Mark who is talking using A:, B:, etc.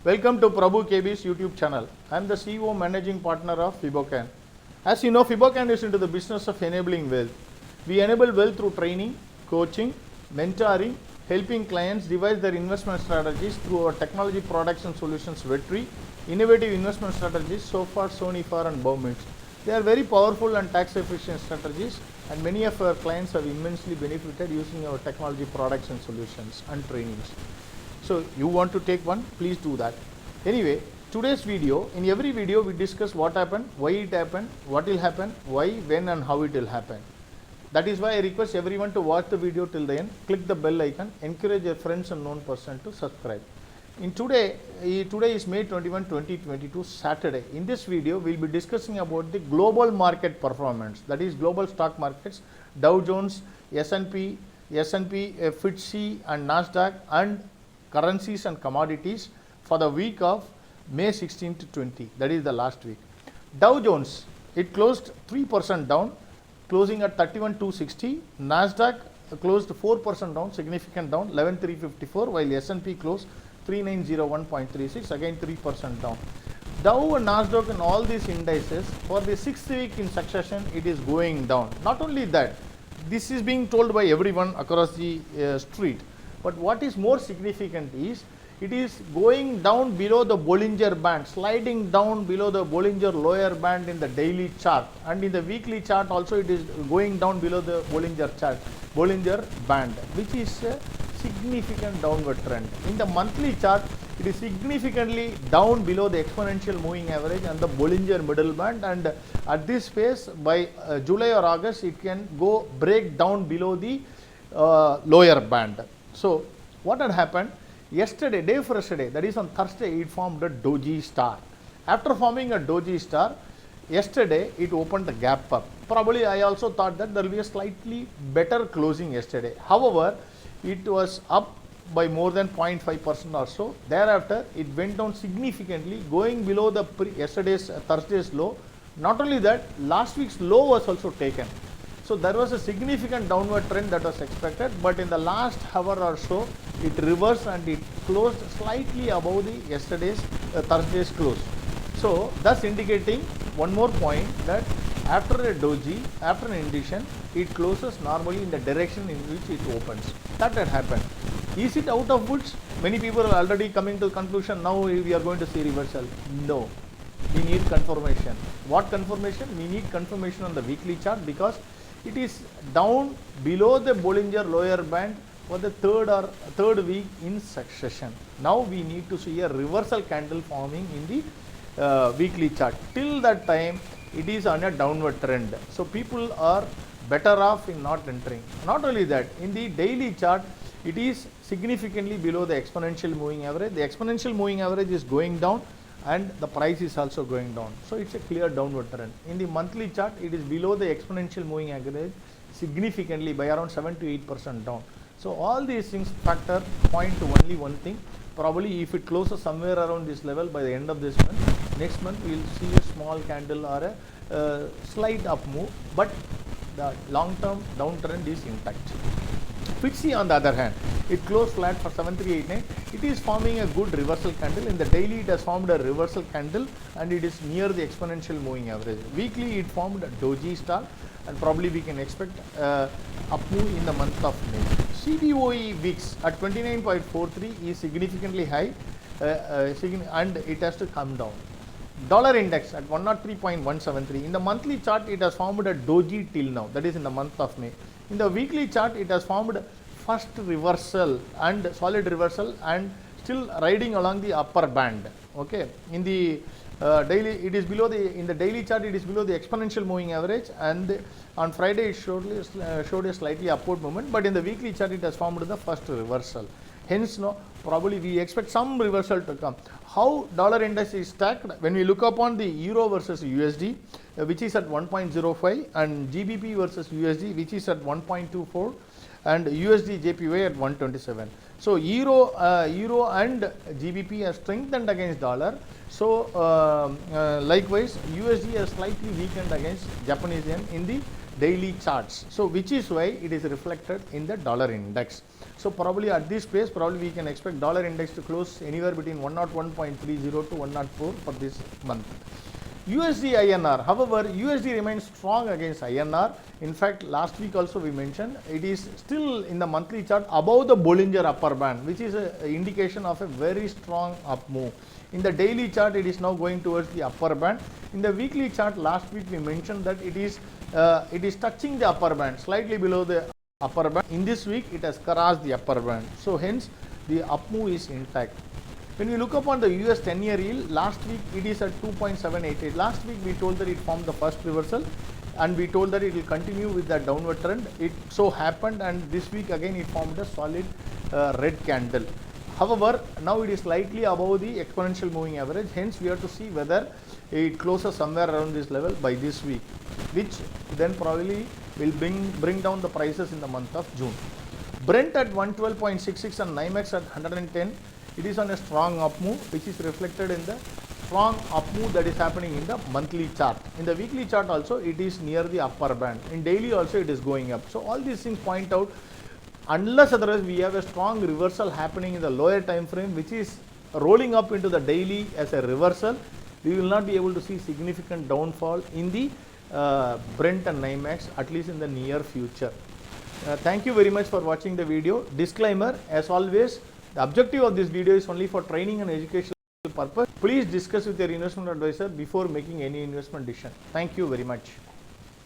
A: Welcome to Prabhu KB's YouTube channel. I am the CEO Managing Partner of Fibocan. As you know, Fibocan is into the business of enabling wealth. We enable wealth through training, coaching, mentoring, helping clients devise their investment strategies through our technology products and solutions Vetri, innovative investment strategies, SOFA, Sonifa and Bowmix. They are very powerful and tax efficient strategies, and many of our clients have immensely benefited using our technology products and solutions and trainings. So you want to take one, please do that. Anyway, today's video, in every video we discuss what happened, why it happened, what will happen, why, when and how it will happen. That is why I request everyone to watch the video till the end, click the bell icon, encourage your friends and known person to subscribe. Today is May 21, 2022, Saturday. In this video, we will be discussing about the global market performance, that is global stock markets, Dow Jones, S&P, FTSE and Nasdaq, and currencies and commodities for the week of May 16 to 20, that is the last week. Dow Jones, it closed 3% down, closing at 31,260. Nasdaq closed 4% down, significant down, 11,354, while S&P closed 3901.36, again 3% down. Dow and Nasdaq and all these indices for the 6th week in succession, it is going down. Not only that, this is being told by everyone across the street. But what is more significant is it is going down below the Bollinger Band, sliding down below the Bollinger Lower Band in the daily chart, and in the weekly chart also it is going down below the Bollinger Band, which is a significant downward trend. In the monthly chart, it is significantly down below the exponential moving average and the Bollinger Middle Band, and at this phase by July or August it can break down below the lower band. So what had happened yesterday, day for yesterday, that is on Thursday, it formed a doji star. After forming a doji star, yesterday it opened the gap up. Probably I also thought that there will be a slightly better closing yesterday. However, it was up by more than 0.5% or so. Thereafter, it went down significantly, going below the Thursday's low. Not only that, last week's low was also taken. So there was a significant downward trend that was expected, but in the last hour or so, it reversed and it closed slightly above the Thursday's close. So thus indicating one more point that after a doji, after an indication, it closes normally in the direction in which it opens. That had happened. Is it out of woods? Many people are already coming to the conclusion, now we are going to see reversal. No. We need confirmation. What confirmation? We need confirmation on the weekly chart, because it is down below the Bollinger Lower Band for the third week in succession. Now we need to see a reversal candle forming in the weekly chart. Till that time, it is on a downward trend. So people are better off in not entering. Not only that, in the daily chart, it is significantly below the exponential moving average. The exponential moving average is going down, and the price is also going down. So it's a clear downward trend. In the monthly chart, it is below the exponential moving average significantly by around 7 to 8% down. So all these things point to only one thing. Probably if it closes somewhere around this level by the end of this month, next month we will see a small candle or a slight up move, but the long-term downtrend is intact. FTSE on the other hand, it closed flat for 7389. It is forming a good reversal candle. In the daily, it has formed a reversal candle and it is near the exponential moving average. Weekly, it formed a doji star, and probably we can expect up move in the month of May. CBOE VIX at 29.43 is significantly high, and it has to come down. Dollar index at 103.173. In the monthly chart, it has formed a doji till now, that is in the month of May. In the weekly chart, it has formed first reversal and solid reversal and still riding along the upper band. Okay, in the daily, it is below in the daily chart, it is below the exponential moving average, and on Friday it showed a slightly upward movement, but in the weekly chart it has formed the first reversal. Hence, probably we expect some reversal to come. How dollar index is stacked? When we look upon the euro versus USD, which is at 1.05, and GBP versus USD, which is at 1.24, and USD JPY at 127. So euro and GBP has strengthened against dollar. So likewise, USD has slightly weakened against Japanese yen in the daily charts. So which is why it is reflected in the dollar index. So probably at this pace, probably we can expect dollar index to close anywhere between 101.30 to 104 for this month. USD INR, however, USD remains strong against INR. In fact, last week also we mentioned it is still in the monthly chart above the Bollinger upper band, which is an indication of a very strong up move. In the daily chart, it is now going towards the upper band. In the weekly chart, last week we mentioned that it is touching the upper band, slightly below the upper band. In this week, it has crossed the upper band. So hence, the up move is intact. When we look upon the US 10-year yield, last week it is at 2.788. Last week we told that it formed the first reversal and we told that it will continue with that downward trend. It so happened, and this week again it formed a solid red candle. However, now it is slightly above the exponential moving average. Hence, we have to see whether it closes somewhere around this level by this week, which then probably will bring down the prices in the month of June. Brent at 112.66 and NYMEX at 110. It is on a strong up move, which is reflected in the strong up move that is happening in the monthly chart. In the weekly chart also, it is near the upper band. In daily also, it is going up. So all these things point out, unless otherwise we have a strong reversal happening in the lower time frame, which is rolling up into the daily as a reversal, we will not be able to see significant downfall in the Brent and NYMEX, at least in the near future. Thank you very much for watching the video. Disclaimer, as always, the objective of this video is only for training and educational purpose. Please discuss with your investment advisor before making any investment decision. Thank you very much.